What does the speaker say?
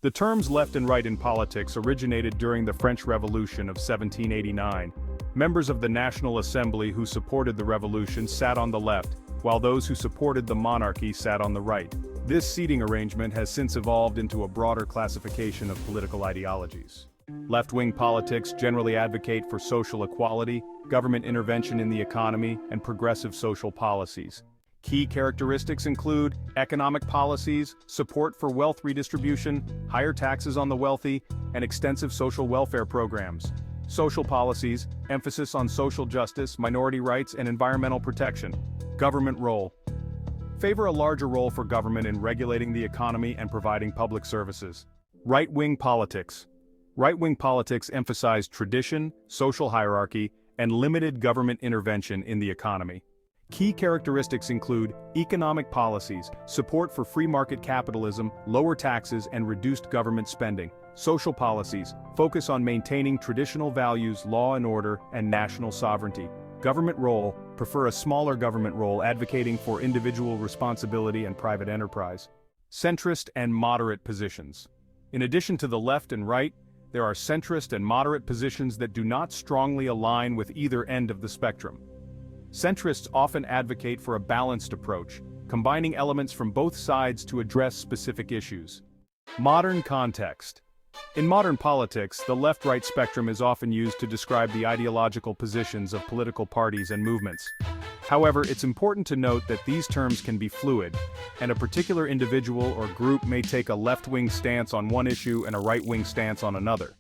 The terms left and right in politics originated during the French Revolution of 1789. Members of the National Assembly who supported the revolution sat on the left, while those who supported the monarchy sat on the right. This seating arrangement has since evolved into a broader classification of political ideologies. Left-wing politics generally advocate for social equality, government intervention in the economy, and progressive social policies. Key characteristics include economic policies, support for wealth redistribution, higher taxes on the wealthy, and extensive social welfare programs. Social policies, emphasis on social justice, minority rights, and environmental protection. Government role. Favor a larger role for government in regulating the economy and providing public services. Right-wing politics. Right-wing politics emphasize tradition, social hierarchy, and limited government intervention in the economy. Key characteristics include economic policies, support for free market capitalism, lower taxes, and reduced government spending. Social policies, focus on maintaining traditional values, law and order, and national sovereignty. Government role, prefer a smaller government role advocating for individual responsibility and private enterprise. Centrist and moderate positions. In addition to the left and right, there are centrist and moderate positions that do not strongly align with either end of the spectrum. Centrists often advocate for a balanced approach, combining elements from both sides to address specific issues. Modern context. In modern politics, the left-right spectrum is often used to describe the ideological positions of political parties and movements. However, it's important to note that these terms can be fluid, and a particular individual or group may take a left-wing stance on one issue and a right-wing stance on another.